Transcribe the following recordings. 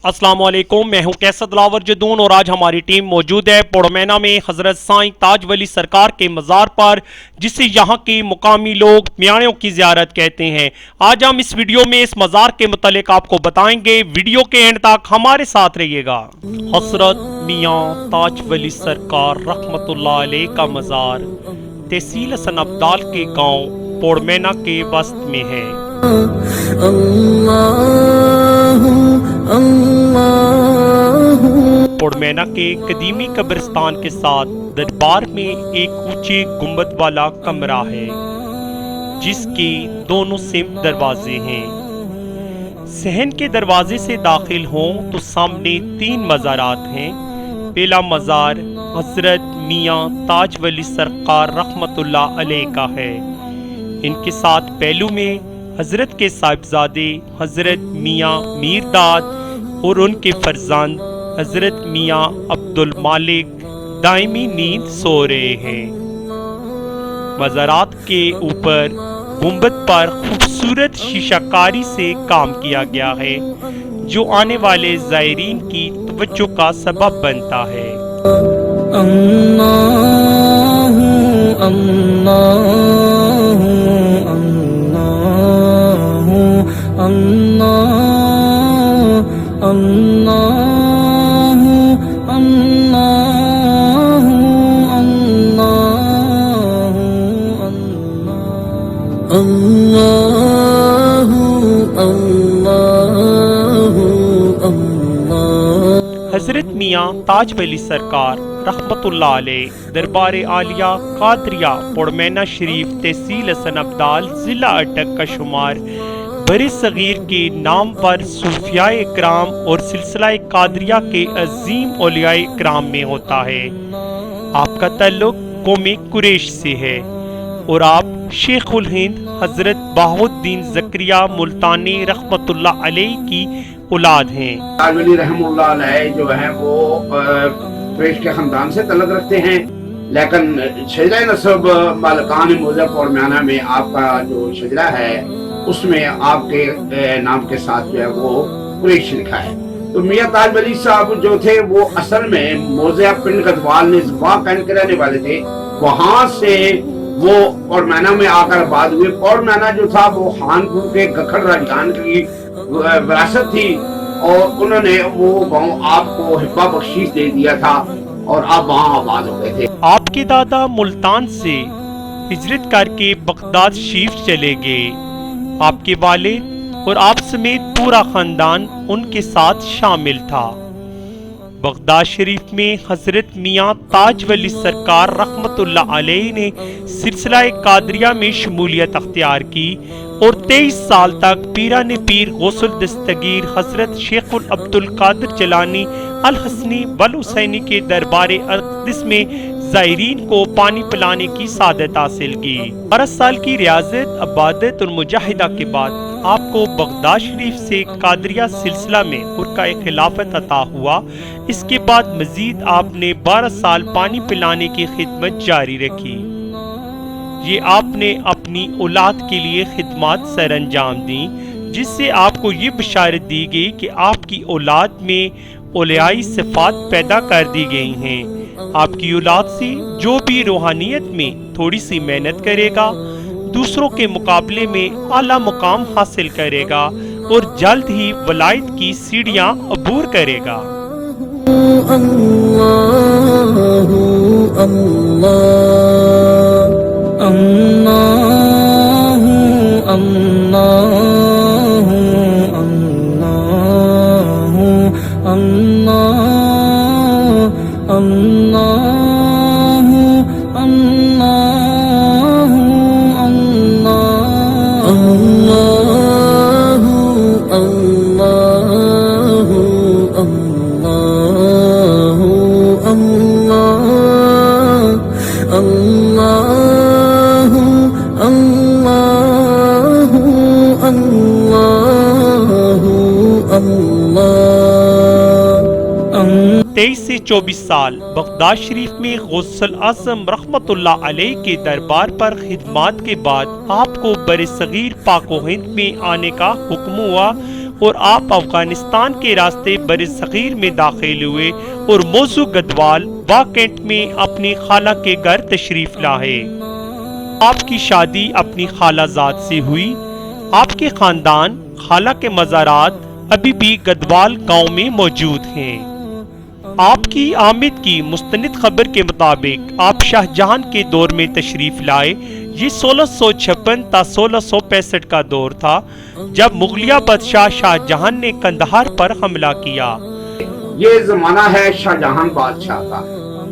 अस्सलाम वालेकुम, मैं हूं कैसर दिलावर जदून और आज हमारी टीम मौजूद है पोड़मैना में हज़रत साईं ताज वली सरकार के मज़ार पर, जिसे यहां के मुकामी लोग मियाणों की ज़ियारत कहते हैं। आज हम इस वीडियो में इस मज़ार के मुतालिक आपको बताएंगे। वीडियो के एंड तक हमारे साथ रहिएगा। हज़रत मियाँ ताज वली सरकार रहमतुल्लाह अलैह का मज़ार तहसील हसन अब्दाल के गाँव पोड़मैना के वस्त में है। पोड़मैना के कदीमी कब्रिस्तान के साथ दरबार में एक ऊंचे गुंबद वाला कमरा है, जिसके दोनों सिम्त दरवाजे हैं। सहन के दरवाजे से दाखिल हों तो सामने 3 मज़ारात हैं। पहला मज़ार हज़रत मियाँ ताज वली सरकार रहमतुल्लाह अलैह का है। इनके साथ पहलू में हज़रत के साहिबजादे हज़रत मियाँ मीरदाद और उनके फर्जंद हज़रत मियाँ अब्दुल मालिक दायमी नींद सो रहे हैं। मज़ारात के ऊपर गुंबद पर खूबसूरत शीशाकारी से काम किया गया है, जो आने वाले ज़ायरीन की तवज्जो का सबब बनता है। हज़रत मियाँ ताज वली सरकार रहमतुल्लाह अलैह दरबार आलिया कादरिया पोड़मैना शरीफ तहसील हसन अब्दाल ज़िला अटक का शुमार बरे सगीर के नाम पर सूफियाए इकराम और सिलसिला कादरिया के अजीम औलियाए इकराम में होता है। आपका ताल्लुक कौम कुरैश से है और आप शेखुल हिंद हज़रत बहाउद्दीन ज़करिया मुल्तानी रहमतुल्लाह अलैह की औलाद हैं। ताज वली रहमतुल्लाह अलैह जो है वो कुरैश के खानदान से तल्लुक़ रखते हैं, लेकिन शजरा नसब मालिकान मौज़ा पोड़मैना में आपका जो शजरा है उसमें आपके नाम के साथ जो है वो कुरैश लिखा है। तो मियाँ ताज वली साहब जो थे वो असल में मौज़ा पिंड गदवाल निज़वा कैंट के रहने वाले थे। वहाँ से वो पोड़मैना में आकर आबाद हुए। पोड़मैना जो था वो खानपुर के गखड़ राजखान की विरासत थी और उन्होंने वो गांव आपको हिब्बा बख्शीश दे दिया था और आप वहाँ आबाद हो गए थे। आपके दादा मुल्तान से हिजरत करके बगदाद शरीफ चले गए। आपके वालिद और आप समेत पूरा खानदान उनके साथ शामिल था। बगदाद शरीफ में हज़रत मियाँ ताज वली सरकार रहमतुल्लाह अलैह ने सिलसिला कादरिया में शमूलियत अख्तियार की और 23 साल तक पीरान पीर गौसुल दस्तगीर हज़रत शेखुल अब्दुल कादिर जलानी अल हसनी वल हुसैनी के दरबार अक़दस में ज़ायरीन को पानी पिलाने की सादत हासिल की। 12 साल की रियाजत अबादत और मुजाहिदा के बाद आपको बगदाद शरीफ से कादरिया सिलसिला में उर्का खिलाफत अता हुआ। इसके बाद मजीद आपने 12 साल पानी पिलाने की खिदमत जारी रखी। ये आपने अपनी औलाद के लिए खिदमत सर अंजाम दी, जिससे आपको ये बशारत दी गई कि आपकी औलाद में औलियाई सिफात पैदा कर दी गई हैं। आपकी औलाद से जो भी रूहानियत में थोड़ी सी मेहनत करेगा, दूसरों के मुकाबले में आला मुकाम हासिल करेगा और जल्द ही वलायत की सीढ़ियां अबूर करेगा। तेईस से 24 साल बगदाद शरीफ में गौसल आज़म रहमतुल्लाह अलैह के दरबार पर खिदमत के बाद आपको बरे सगीर पाको हिंद में आने का हुक्म हुआ اور آپ افغانستان کے راستے بر صغیر میں داخل ہوئے اور موضوع گدوال واکینٹ میں اپنی خالہ کے گھر تشریف لائے۔ آپ کی شادی اپنی خالہ زاد سے ہوئی۔ آپ کے خاندان خالہ کے مزارات ابھی بھی گدوال گاؤں میں موجود ہیں۔ آپ کی آمد کی مستند خبر کے مطابق آپ شاہ جہان کے دور میں تشریف لائے۔ یہ 1656 تا 1665 کا دور تھا جب مغلیہ بادشاہ شاہ جہان نے قندھار پر حملہ کیا۔ یہ زمانہ ہے شاہ جہان بادشاہ کا،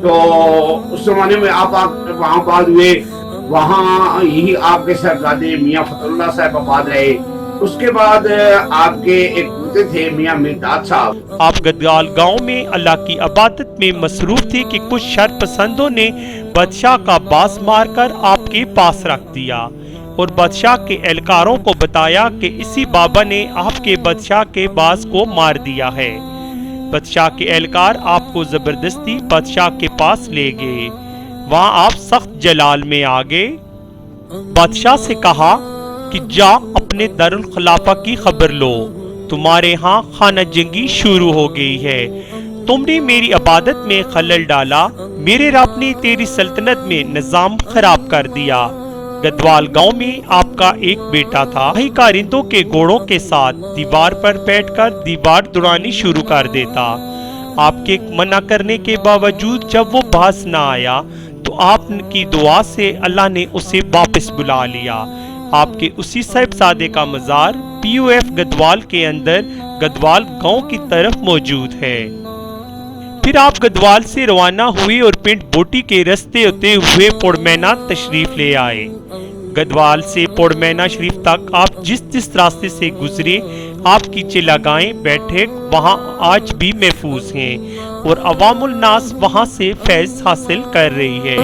تو اس زمانے میں آپ وہاں بعد ہوئے، وہاں یہی آپ کے صاحبزادے میاں فتح اللہ صاحب آباد رہے۔ اس کے بعد آپ کے ایک پوتے تھے میاں مرداد صاحب۔ آپ گدوال گاؤں میں اللہ کی عبادت میں مصروف تھے کہ کچھ شر پسندوں نے بادشاہ کا باز مار کر آپ کے پاس رکھ دیا اور بادشاہ کے اہلکاروں کو بتایا کہ اسی بابا نے آپ کے بادشاہ کے باز کو مار دیا ہے۔ بادشاہ کے اہلکار آپ کو زبردستی بادشاہ کے پاس لے گئے۔ وہاں آپ سخت جلال میں آ گئے۔ بادشاہ سے کہا کہ جا اپنے دارالخلافہ کی خبر لو، تمہارے ہاں خانہ جنگی شروع ہو گئی ہے، تم نے میری عبادت میں خلل ڈالا، میرے رب نے تیری سلطنت میں نظام خراب کر دیا۔ گدوال گاؤں میں آپ کا ایک بیٹا تھا، وہی کارندوں کے گھوڑوں کے ساتھ دیوار پر بیٹھ کر دیوار دوڑانی شروع کر دیتا۔ آپ کے منع کرنے کے باوجود جب وہ باز نہ آیا تو آپ کی دعا سے اللہ نے اسے واپس بلا لیا۔ آپ کے اسی صاحبزادے کا مزار POF گدوال کے اندر گدوال گاؤں کی طرف موجود ہے۔ پھر آپ گدوال سے روانہ ہوئے اور پنڈ بوٹی کے رستے ہوتے ہوئے پوڑمینا تشریف لے آئے۔ گدوال سے پوڑمینا شریف تک آپ جس جس راستے سے گزرے، آپ کی چلاگائیں بیٹھک وہاں آج بھی محفوظ ہیں اور عوام الناس وہاں سے فیض حاصل کر رہی ہے۔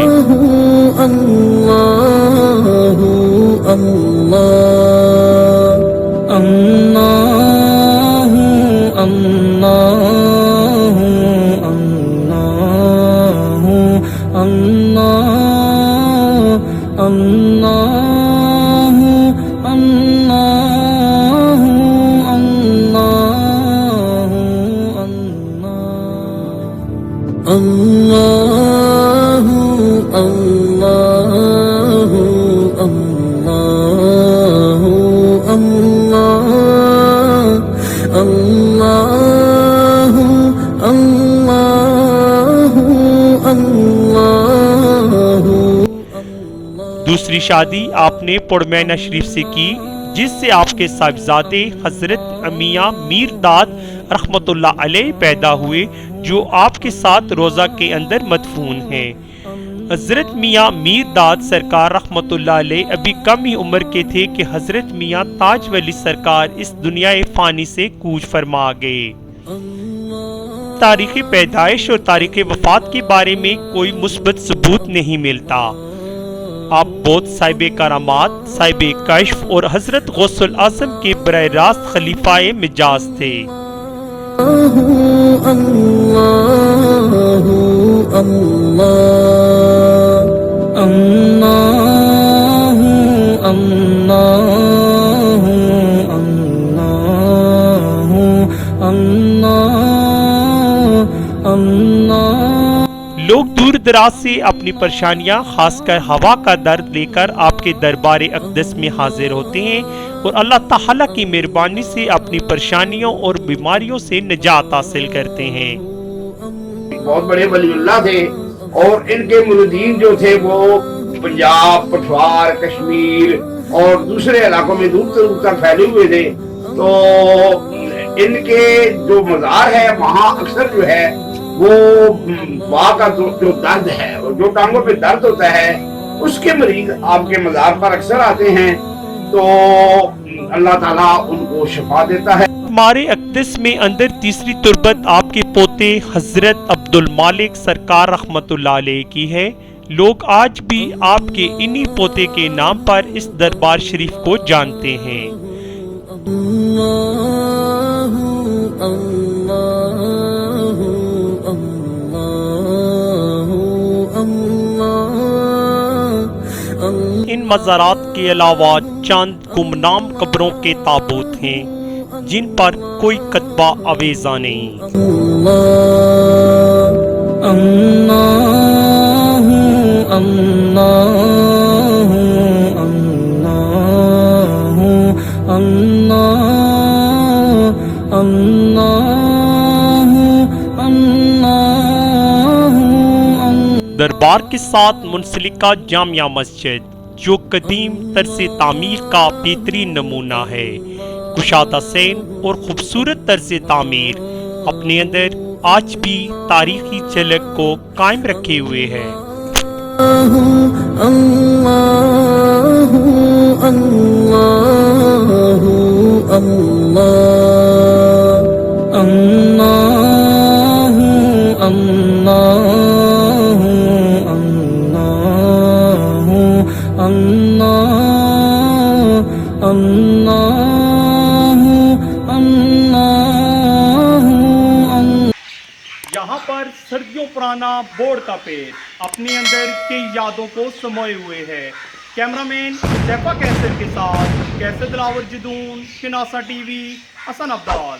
دوسری شادی آپ نے پوڑمینا شریف سے کی، جس سے آپ کے صاحبزادے حضرت میاں میر داد رحمت اللہ علیہ پیدا ہوئے، جو آپ کے ساتھ روضہ کے اندر مدفون ہیں۔ حضرت میاں میر داد سرکار رحمت اللہ علیہ ابھی کم ہی عمر کے تھے کہ حضرت میاں تاج ولی سرکار اس دنیا فانی سے کوچ فرما گئے۔ تاریخ پیدائش اور تاریخ وفات کے بارے میں کوئی مثبت ثبوت نہیں ملتا۔ آپ بہت صاحب کرامات، صاحب کشف اور حضرت غوث الاعظم کے براہ راست خلیفہ مجاز تھے۔ لوگ دور دراز سے اپنی پریشانیاں خاص کر ہوا کا درد لے کر آپ کے دربار اقدس میں حاضر ہوتے ہیں اور اللہ تعالیٰ کی مہربانی سے اپنی پریشانیوں اور بیماریوں سے نجات حاصل کرتے ہیں۔ بہت بڑے ولی اللہ تھے اور ان کے مریدین جو تھے وہ پنجاب، پٹھوار، کشمیر اور دوسرے علاقوں میں دور دور تک پھیلے ہوئے تھے۔ تو ان کے جو مزار ہے وہاں اکثر جو ہے وہ وہاں کا جو درد ہے اور جو ٹانگوں پہ درد ہوتا ہے اس کے مریض آپ کے مزار پر اکثر آتے ہیں، تو اللہ تعالیٰ ان کو شفا دیتا ہے۔ ہمارے اقدس میں اندر تیسری تربت آپ کے پوتے حضرت عبد المالک سرکار رحمت اللہ علیہ کی ہے۔ لوگ آج بھی آپ کے انہی پوتے کے نام پر اس دربار شریف کو جانتے ہیں۔ ان مزارات کے علاوہ چند گمنام قبروں کے تابوت ہیں जिन पर कोई कतबा अवेजा नहीं। अल्लाहु अल्लाहु अल्लाहु अल्लाहु अल्लाहु अल्लाहु। दरबार के साथ मुंसलिका जामिया मस्जिद जो कदीम तर्ज तामीर का बेहतरीन नमूना है, कुशादा सैन और खूबसूरत तर्ज तामीर अपने अंदर आज भी तारीखी झलक को कायम रखे हुए है। अल्लाहु अल्लाहु अल्लाहु अल्लाहु अल्लाहु अल्लाहु अल्लाहु अल्लाहु। यहाँ पर सर्दियों पुराना बोर्ड का पेड़ अपने अंदर कई यादों को समाये हुए है। कैमरामैन जैफा कैसर के साथ कैसर दिलावर जदून, किनासा टीवी, हसन अब्दाल।